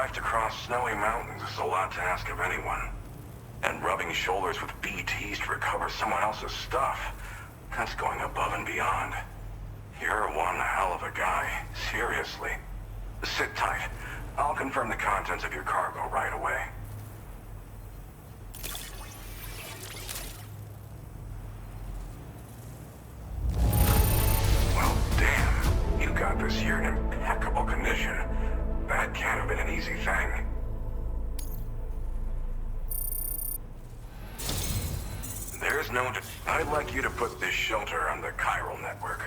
survived to cross snowy mountains is a lot to ask of anyone. And rubbing shoulders with BTs to recover someone else's stuff, that's going above and beyond. You're one hell of a guy, seriously. Sit tight. I'll confirm the contents of your cargo right away. Well, damn. You got this here in impeccable condition. That can't have been an easy thing. There's no... I'd like you to put this shelter on the chiral network.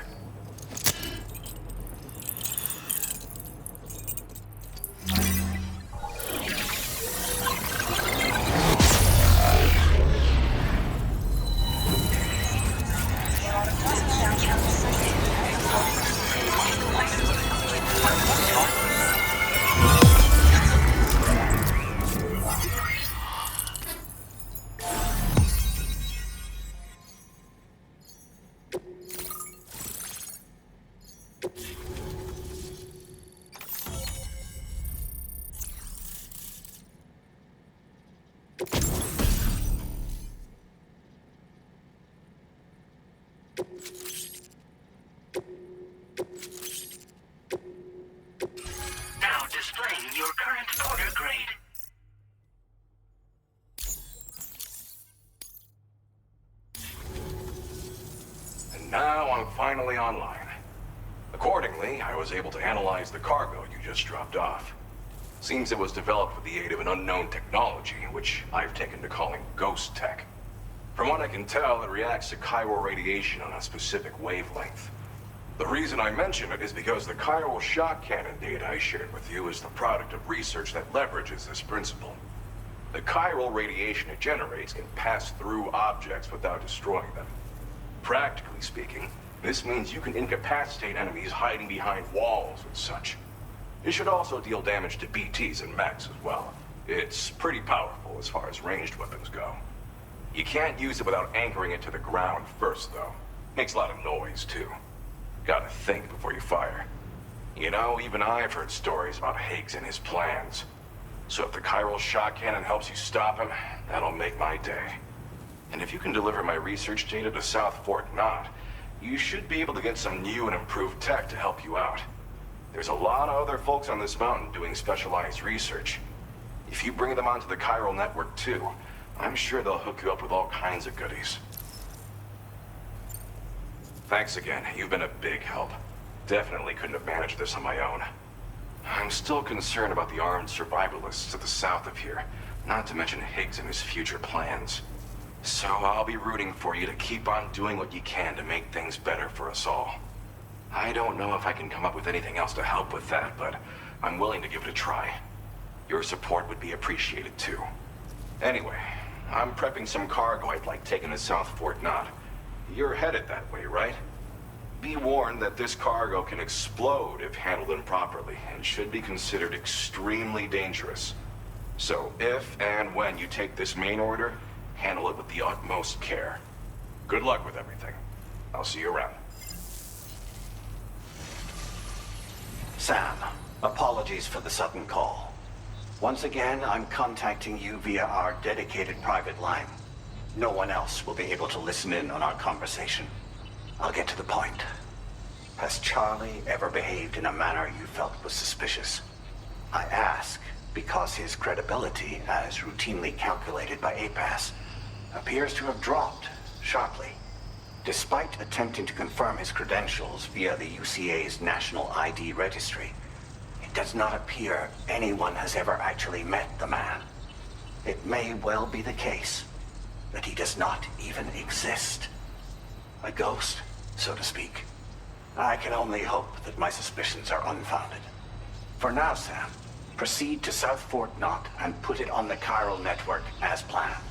Now displaying your current order grade. And now I'm finally online. Accordingly, I was able to analyze the cargo you just dropped off. Seems it was developed with the aid of an unknown technology, which I've taken to calling ghost tech. From what I can tell, it reacts to chiral radiation on a specific wavelength. The reason I mention it is because the chiral shock cannon data I shared with you is the product of research that leverages this principle. The chiral radiation it generates can pass through objects without destroying them. Practically speaking, this means you can incapacitate enemies hiding behind walls and such. It should also deal damage to BTs and mechs as well. It's pretty powerful as far as ranged weapons go. You can't use it without anchoring it to the ground first, though. Makes a lot of noise, too. Gotta think before you fire. You know, even I've heard stories about Higgs and his plans. So if the chiral shock cannon helps you stop him, that'll make my day. And if you can deliver my research data to South Fort Knott, you should be able to get some new and improved tech to help you out. There's a lot of other folks on this mountain doing specialized research. If you bring them onto the chiral network too, I'm sure they'll hook you up with all kinds of goodies. Thanks again. You've been a big help. Definitely couldn't have managed this on my own. I'm still concerned about the armed survivalists to the south of here, not to mention Higgs and his future plans. So I'll be rooting for you to keep on doing what you can to make things better for us all. I don't know if I can come up with anything else to help with that, but I'm willing to give it a try. Your support would be appreciated too. Anyway, I'm prepping some cargo I'd like taken to South Fort Knott. You're headed that way, right? Be warned that this cargo can explode if handled improperly, and should be considered extremely dangerous. So if and when you take this main order, handle it with the utmost care. Good luck with everything. I'll see you around. Sam, apologies for the sudden call. Once again, I'm contacting you via our dedicated private line. No one else will be able to listen in on our conversation. I'll get to the point. Has Charlie ever behaved in a manner you felt was suspicious? I ask because his credibility, as routinely calculated by APAS, appears to have dropped sharply. Despite attempting to confirm his credentials via the UCA's National ID Registry, it does not appear anyone has ever actually met the man. It may well be the case that he does not even exist. A ghost, so to speak. I can only hope that my suspicions are unfounded. For now, Sam, proceed to South Fort Knott and put it on the chiral network as planned.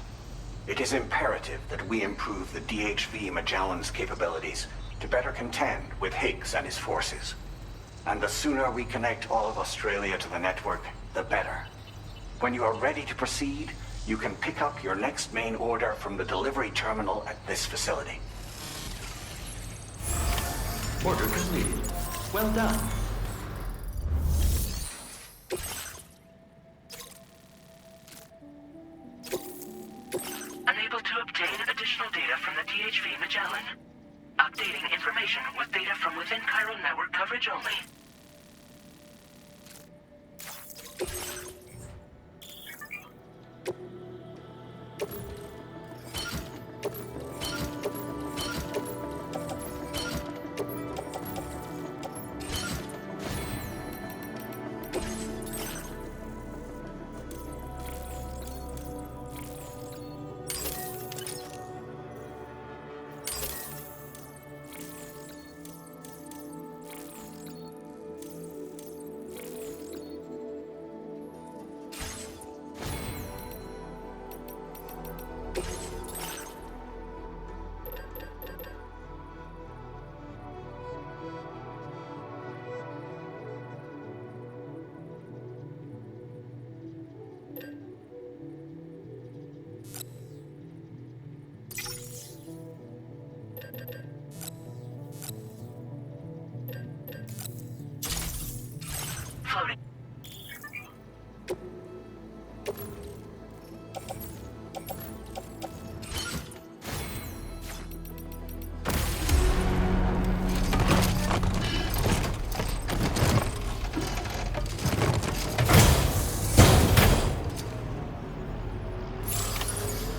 It is imperative that we improve the DHV Magellan's capabilities to better contend with Higgs and his forces. And the sooner we connect all of Australia to the network, the better. When you are ready to proceed, you can pick up your next main order from the delivery terminal at this facility. Order completed. Well done. Storage only. Floating.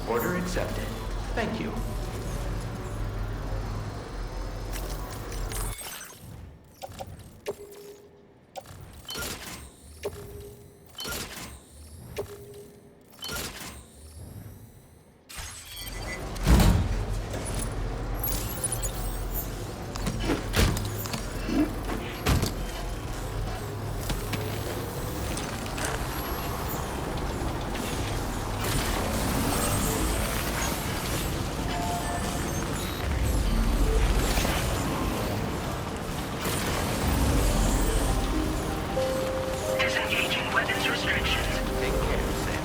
Order accepted. Thank you. Disengaging weapons restrictions. Take care, Sam.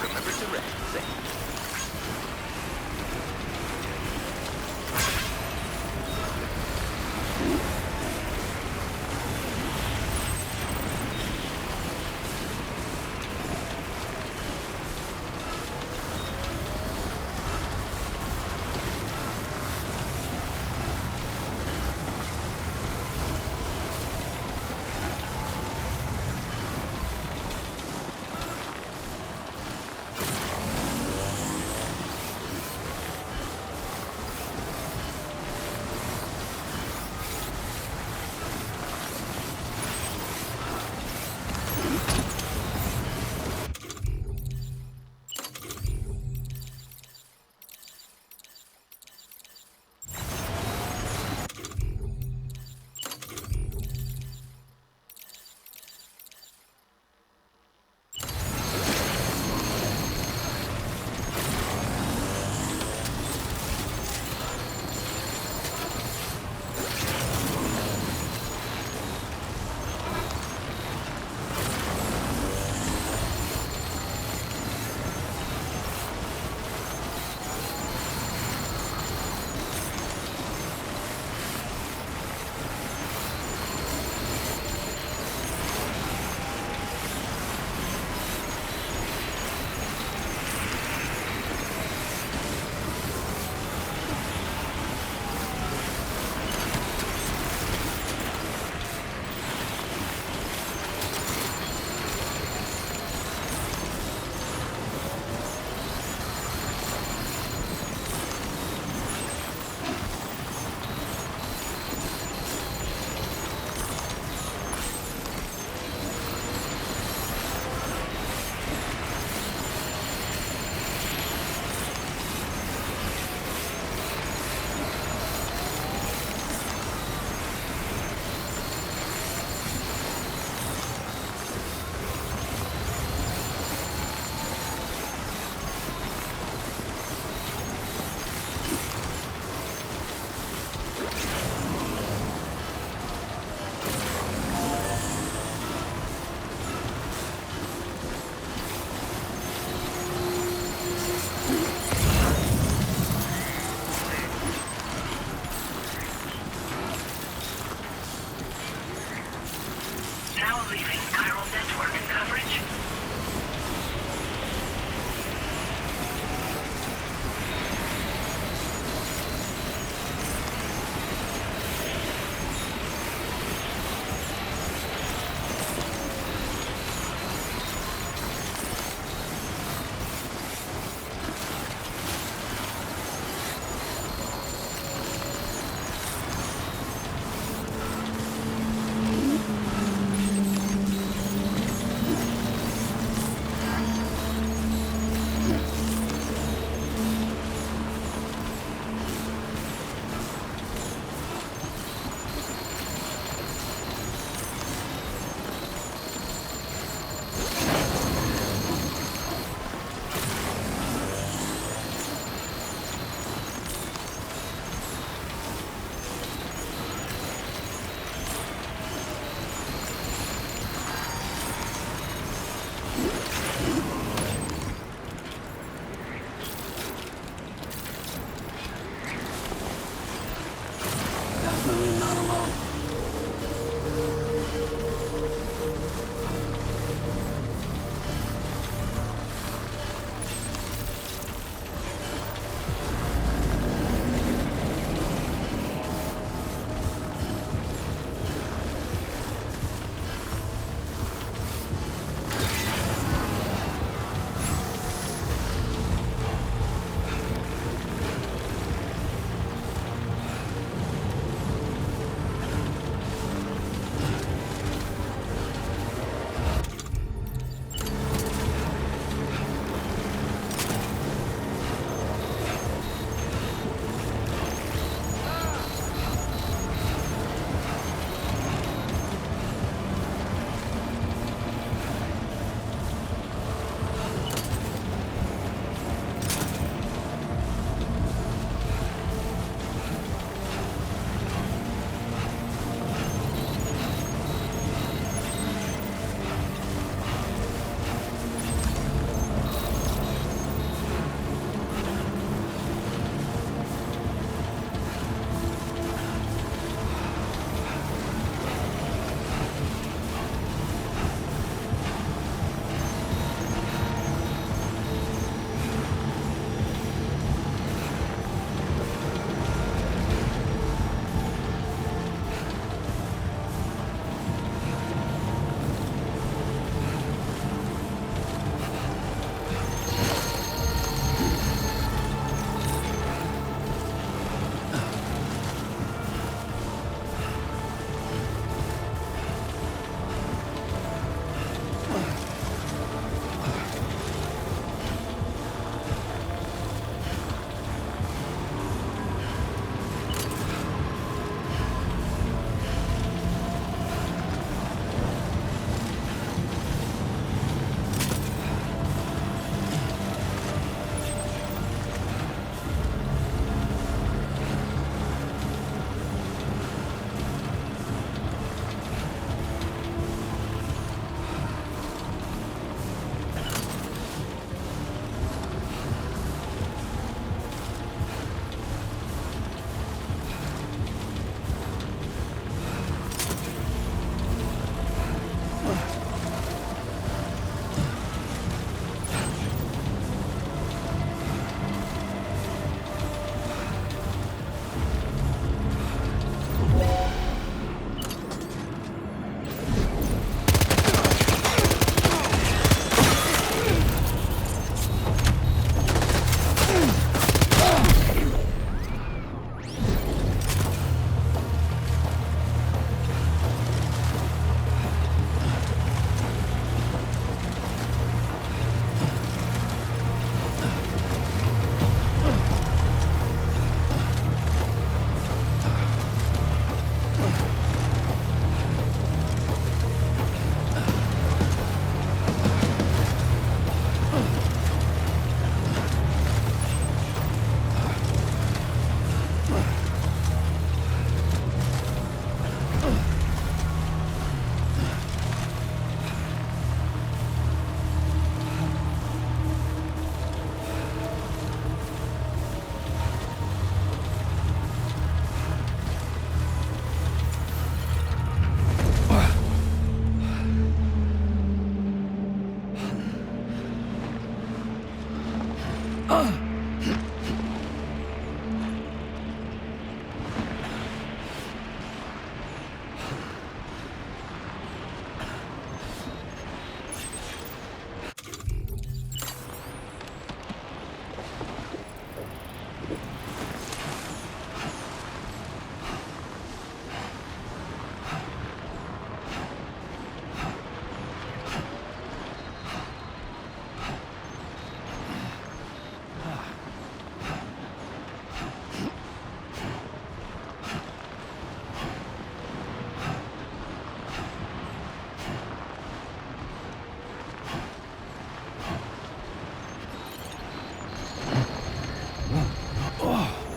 Remember to rest, Sam.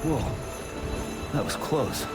Whoa. That was close.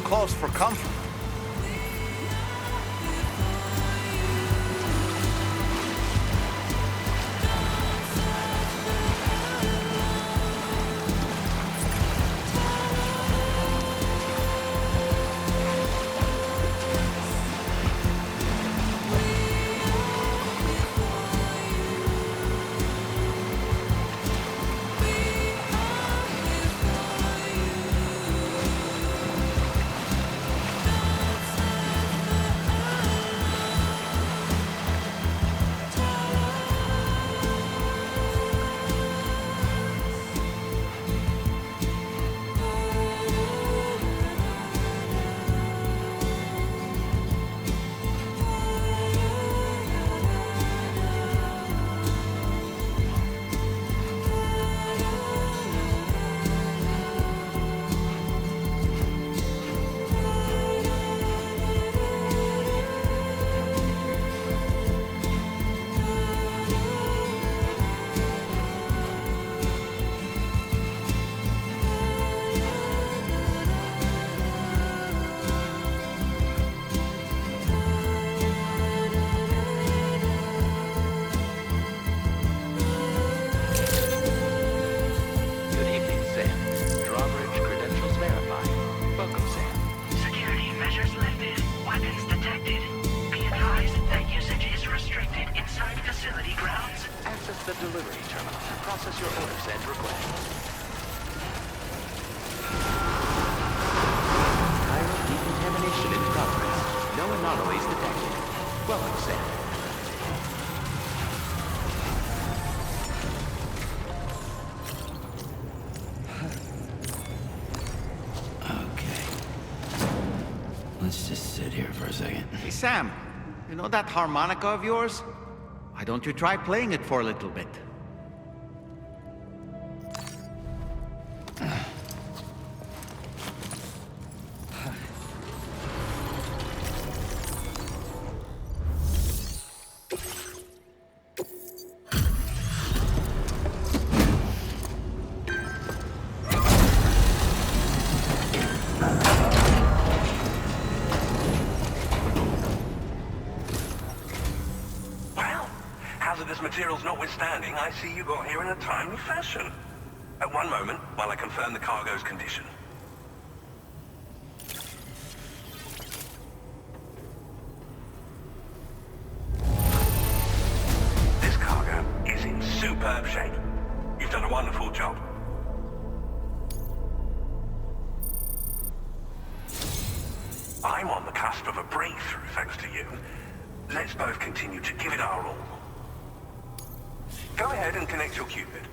calls for comfort. Let's just sit here for a second. Hey, Sam, you know that harmonica of yours? Why don't you try playing it for a little bit? Hazardous materials notwithstanding, I see you got here in a timely fashion. At one moment, while I confirm the cargo's condition. This cargo is in superb shape. You've done a wonderful job. I'm on the cusp of a breakthrough, thanks to you. Let's both continue to give it our all. Go ahead and connect your Cupid.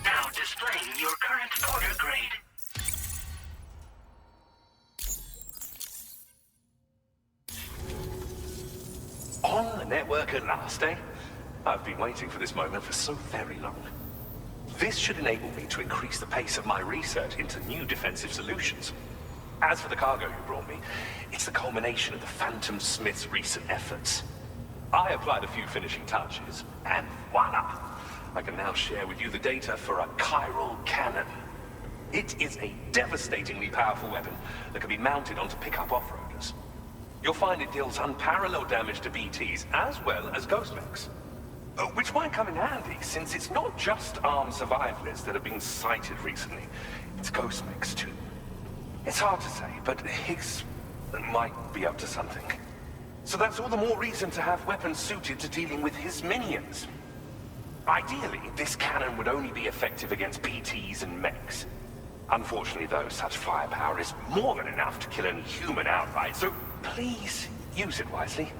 Now displaying your current order grade. On the network at last, eh? I've been waiting for this moment for so very long. This should enable me to increase the pace of my research into new defensive solutions. As for the cargo you brought me, it's the culmination of the Phantom Smith's recent efforts. I applied a few finishing touches, and voila! I can now share with you the data for a chiral cannon. It is a devastatingly powerful weapon that can be mounted onto pickup off-roaders. You'll find it deals unparalleled damage to BTs as well as ghost mechs. Which might come in handy, since it's not just armed survivalists that have been sighted recently. It's ghost mechs too. It's hard to say, but Higgs might be up to something. So that's all the more reason to have weapons suited to dealing with his minions. Ideally, this cannon would only be effective against BTs and mechs. Unfortunately, though, such firepower is more than enough to kill any human outright, so please use it wisely.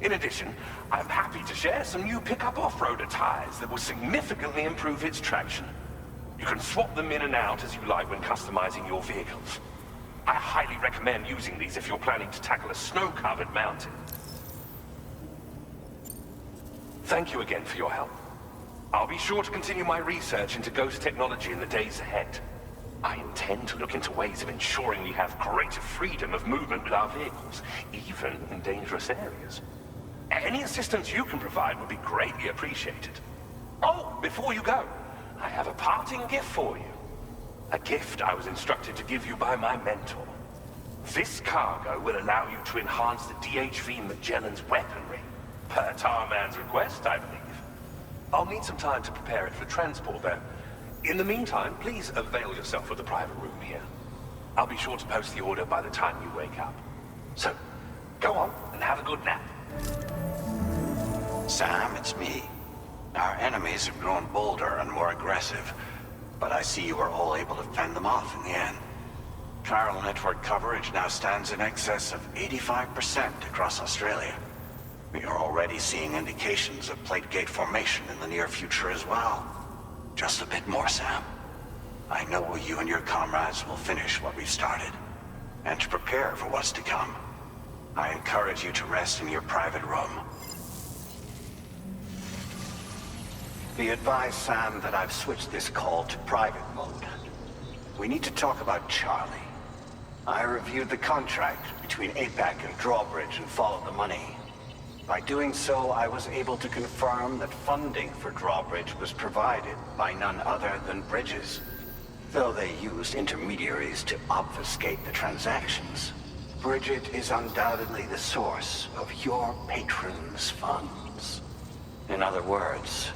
In addition, I'm happy to share some new pickup off-roader tires that will significantly improve its traction. You can swap them in and out as you like when customizing your vehicles. I highly recommend using these if you're planning to tackle a snow-covered mountain. Thank you again for your help. I'll be sure to continue my research into ghost technology in the days ahead. I intend to look into ways of ensuring we have greater freedom of movement with our vehicles, even in dangerous areas. Any assistance you can provide would be greatly appreciated. Oh, before you go, I have a parting gift for you. A gift I was instructed to give you by my mentor. This cargo will allow you to enhance the DHV Magellan's weaponry, per Tarman's request, I believe. I'll need some time to prepare it for transport, though. In the meantime, please avail yourself of the private room here. I'll be sure to post the order by the time you wake up. So, go on and have a good nap. Sam, it's me. Our enemies have grown bolder and more aggressive, but I see you were all able to fend them off in the end. Chiral network coverage now stands in excess of 85% across Australia. We are already seeing indications of plate gate formation in the near future as well. Just a bit more, Sam. I know you and your comrades will finish what we've started, and to prepare for what's to come. I encourage you to rest in your private room. Be advised, Sam, that I've switched this call to private mode. We need to talk about Charlie. I reviewed the contract between APAC and Drawbridge and followed the money. By doing so, I was able to confirm that funding for Drawbridge was provided by none other than Bridges. Though they used intermediaries to obfuscate the transactions, Bridget is undoubtedly the source of your patrons' funds. In other words,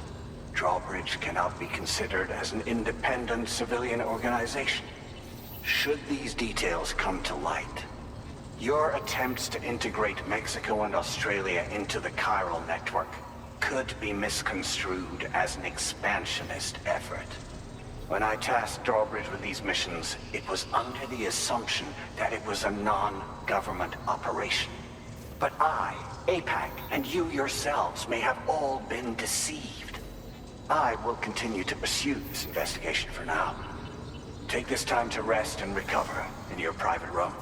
Drawbridge cannot be considered as an independent civilian organization. Should these details come to light, your attempts to integrate Mexico and Australia into the chiral network could be misconstrued as an expansionist effort. When I tasked Drawbridge with these missions, it was under the assumption that it was a non-government operation. But I, APAC, and you yourselves may have all been deceived. I will continue to pursue this investigation for now. Take this time to rest and recover in your private room.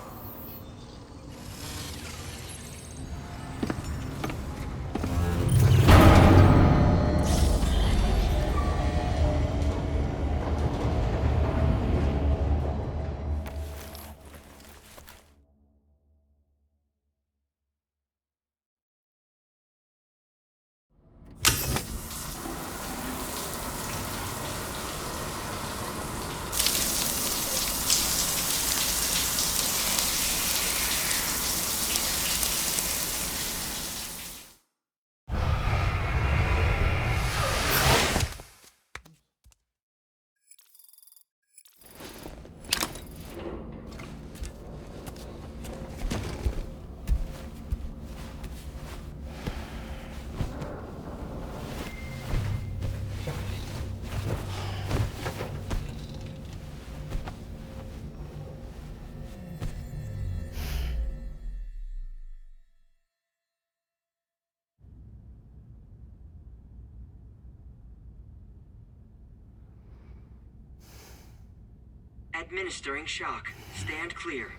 Administering shock. Stand clear.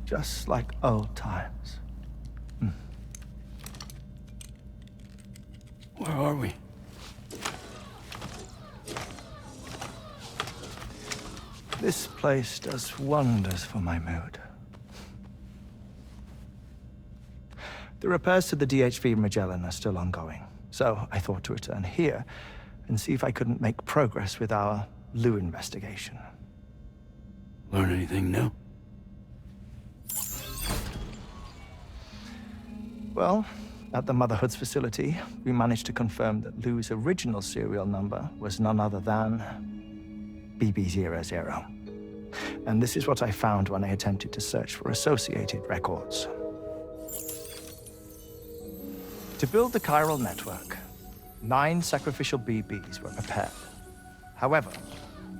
Just like old times. Where are we? This place does wonders for my mood. The repairs to the DHV Magellan are still ongoing, so I thought to return here and see if I couldn't make progress with our Lou investigation. Learn anything new? Well, at the Motherhood's facility, we managed to confirm that Lou's original serial number was none other than BB00. And this is what I found when I attempted to search for associated records. To build the chiral network, 9 sacrificial BBs were prepared. However,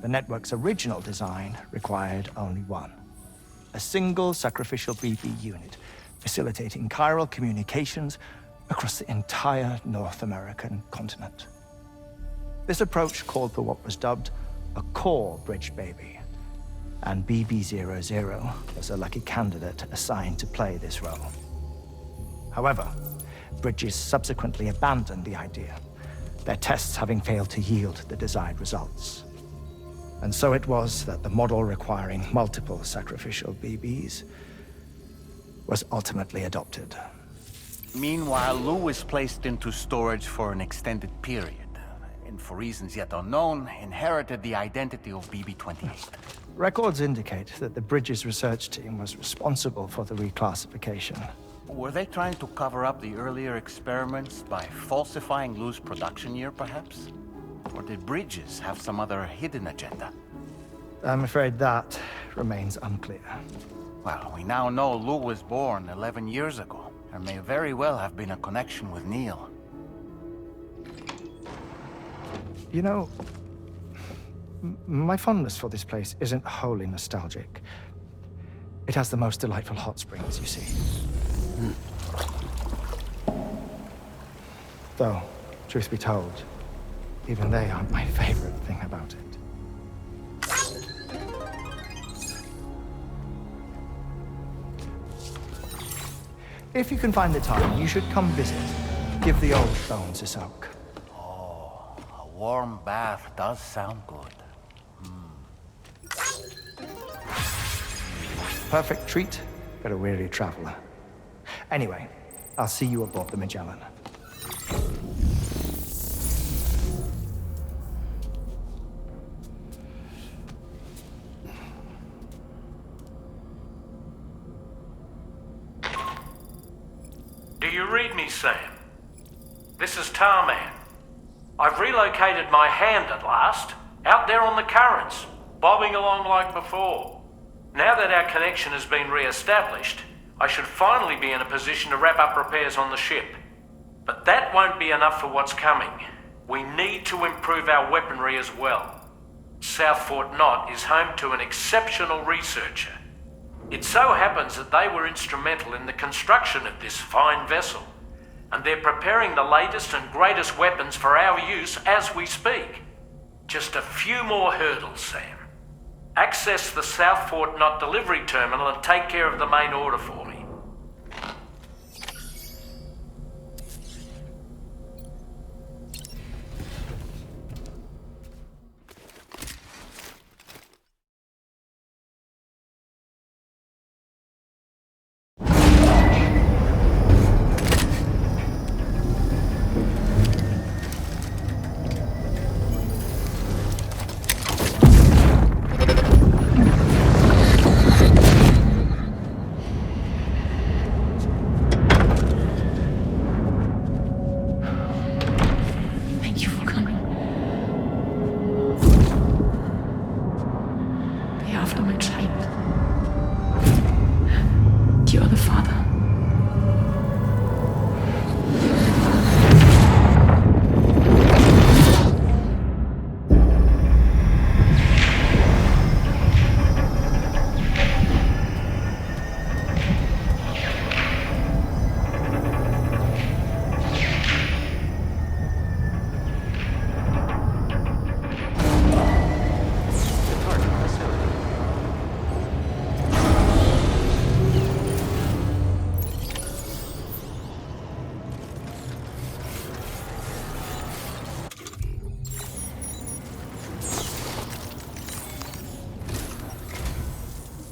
the network's original design required only 1. A single sacrificial BB unit, facilitating chiral communications across the entire North American continent. This approach called for what was dubbed a core bridge baby, and BB00 was a lucky candidate assigned to play this role. However, Bridges subsequently abandoned the idea, their tests having failed to yield the desired results. And so it was that the model requiring multiple sacrificial BBs was ultimately adopted. Meanwhile, Lou was placed into storage for an extended period, and for reasons yet unknown, inherited the identity of BB-28. Records indicate that the Bridges research team was responsible for the reclassification. Were they trying to cover up the earlier experiments by falsifying Lou's production year, perhaps? Or did Bridges have some other hidden agenda? I'm afraid that remains unclear. Well, we now know Lou was born 11 years ago. There may very well have been a connection with Neil. You know, my fondness for this place isn't wholly nostalgic. It has the most delightful hot springs, you see. Though, truth be told, even they aren't my favorite thing about it. If you can find the time, you should come visit. Give the old bones a soak. Oh, a warm bath does sound good. Perfect treat for a weary traveler. Anyway, I'll see you aboard the Magellan. Do you read me, Sam? This is Tarman. I've relocated my hand at last, out there on the currents, bobbing along like before. Now that our connection has been re-established, I should finally be in a position to wrap up repairs on the ship. But that won't be enough for what's coming. We need to improve our weaponry as well. South Fort Knott is home to an exceptional researcher. It so happens that they were instrumental in the construction of this fine vessel, and they're preparing the latest and greatest weapons for our use as we speak. Just a few more hurdles, Sam. Access the South Fort Knott delivery terminal and take care of the main order for me.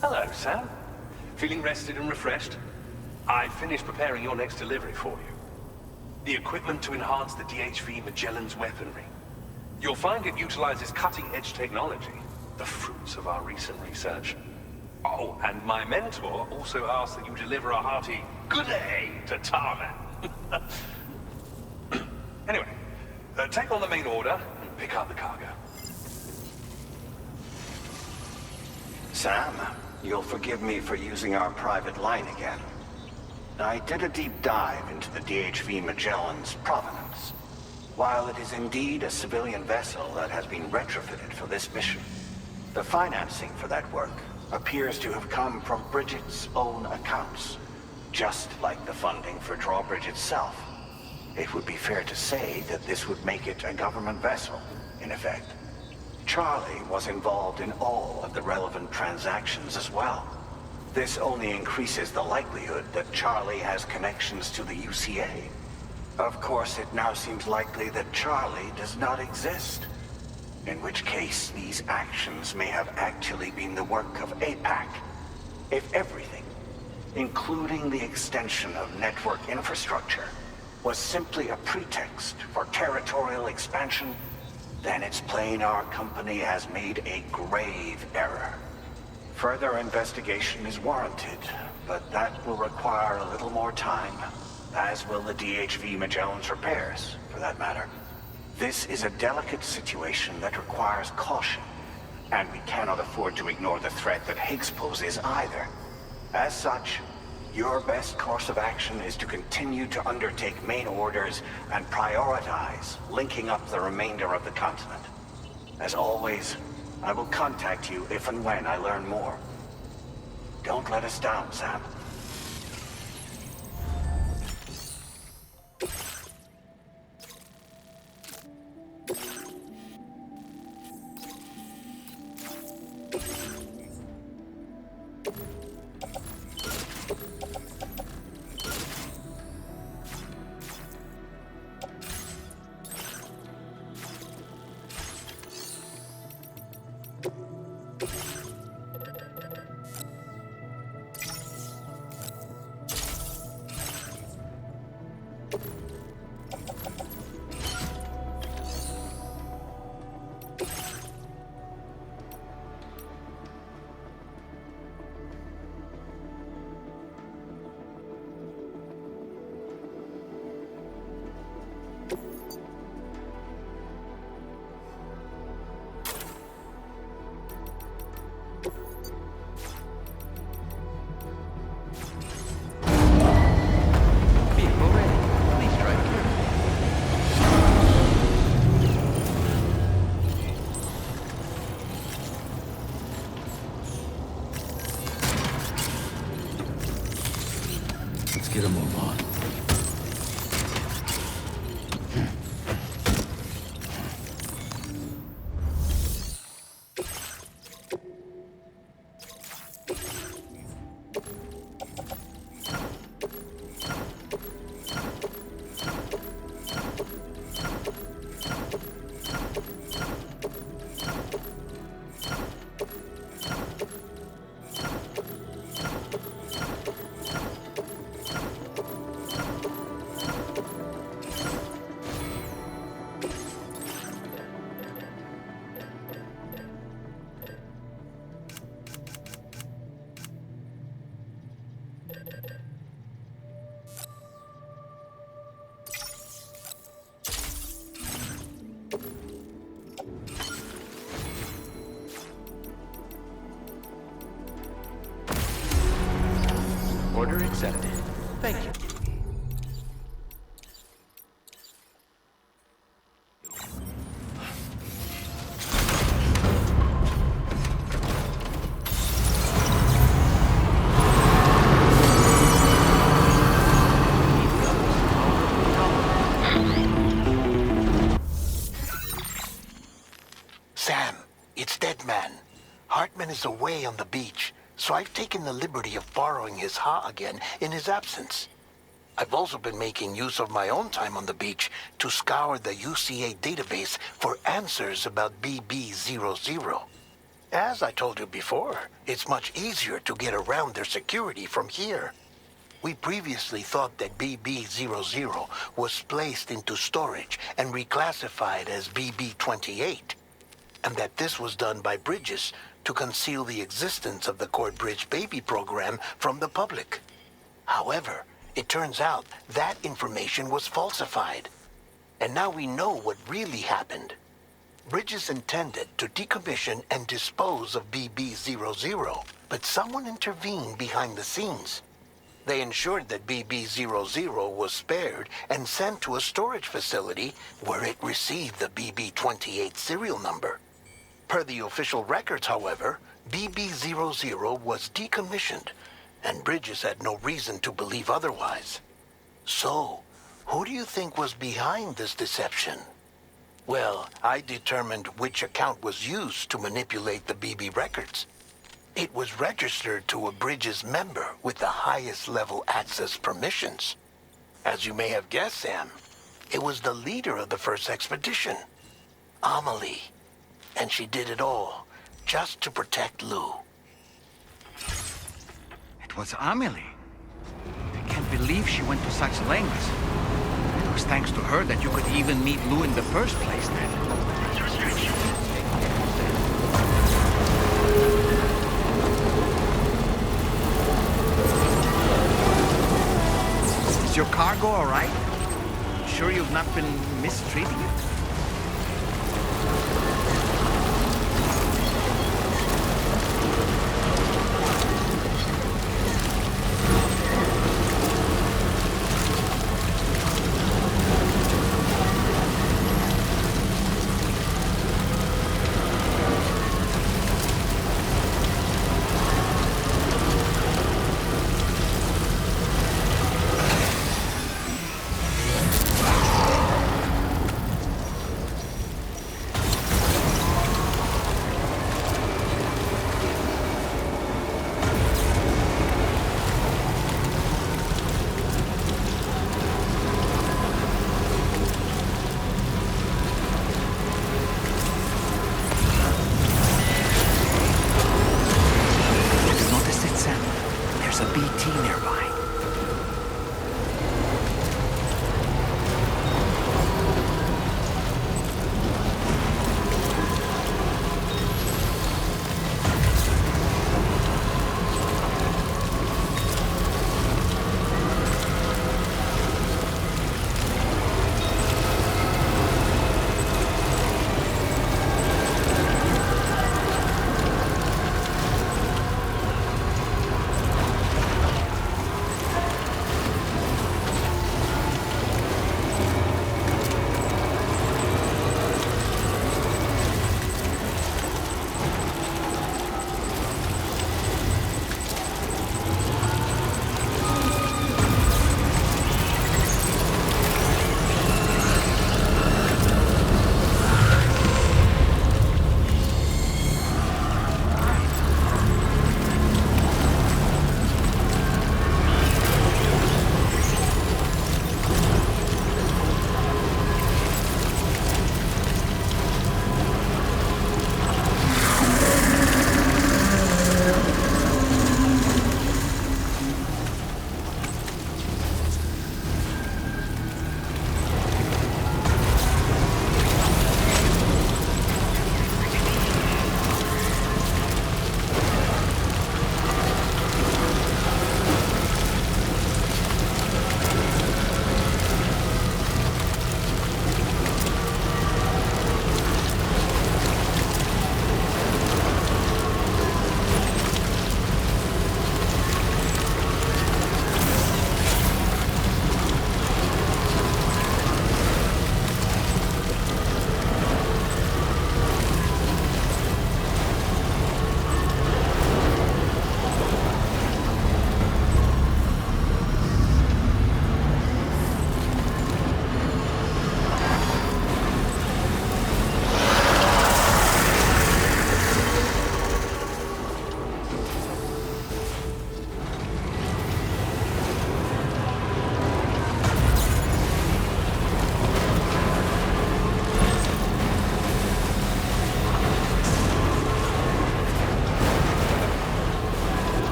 Hello, Sam. Feeling rested and refreshed? I finished preparing your next delivery for you. The equipment to enhance the DHV Magellan's weaponry. You'll find it utilizes cutting-edge technology, the fruits of our recent research. Oh, and my mentor also asked that you deliver a hearty good day to Tarman. Anyway, take on the main order and pick up the cargo. Sam, you'll forgive me for using our private line again. I did a deep dive into the DHV Magellan's provenance. While it is indeed a civilian vessel that has been retrofitted for this mission, the financing for that work appears to have come from Bridget's own accounts, just like the funding for Drawbridge itself. It would be fair to say that this would make it a government vessel, in effect. Charlie was involved in all of the relevant transactions as well. This only increases the likelihood that Charlie has connections to the UCA. Of course, it now seems likely that Charlie does not exist. In which case, these actions may have actually been the work of APAC. If everything, including the extension of network infrastructure, was simply a pretext for territorial expansion, then it's plain our company has made a grave error. Further investigation is warranted, but that will require a little more time, as will the DHV Magellan's repairs, for that matter. This is a delicate situation that requires caution, and we cannot afford to ignore the threat that Higgs poses either. As such, your best course of action is to continue to undertake main orders and prioritize linking up the remainder of the continent. As always, I will contact you if and when I learn more. Don't let us down, Sam. Let's get a move on. Order accepted. Thank you. Sam, it's Deadman. Hartman is away on the beach, so I've taken the liberty of borrowing his Ha again in his absence. I've also been making use of my own time on the beach to scour the UCA database for answers about BB00. As I told you before, it's much easier to get around their security from here. We previously thought that BB-00 was placed into storage and reclassified as BB-28, and that this was done by Bridges to conceal the existence of the Court Bridge baby program from the public. However, it turns out that information was falsified, and now we know what really happened. Bridges intended to decommission and dispose of BB-00, but someone intervened behind the scenes. They ensured that BB-00 was spared and sent to a storage facility where it received the BB-28 serial number. Per the official records, however, BB-00 was decommissioned, and Bridges had no reason to believe otherwise. So, who do you think was behind this deception? Well, I determined which account was used to manipulate the BB records. It was registered to a Bridges member with the highest level access permissions. As you may have guessed, Sam, it was the leader of the first expedition, Amelie. And she did it all just to protect Lou. It was Amelie. I can't believe she went to such lengths. It was thanks to her that you could even meet Lou in the first place then. Is your cargo all right? Sure you've not been mistreating it?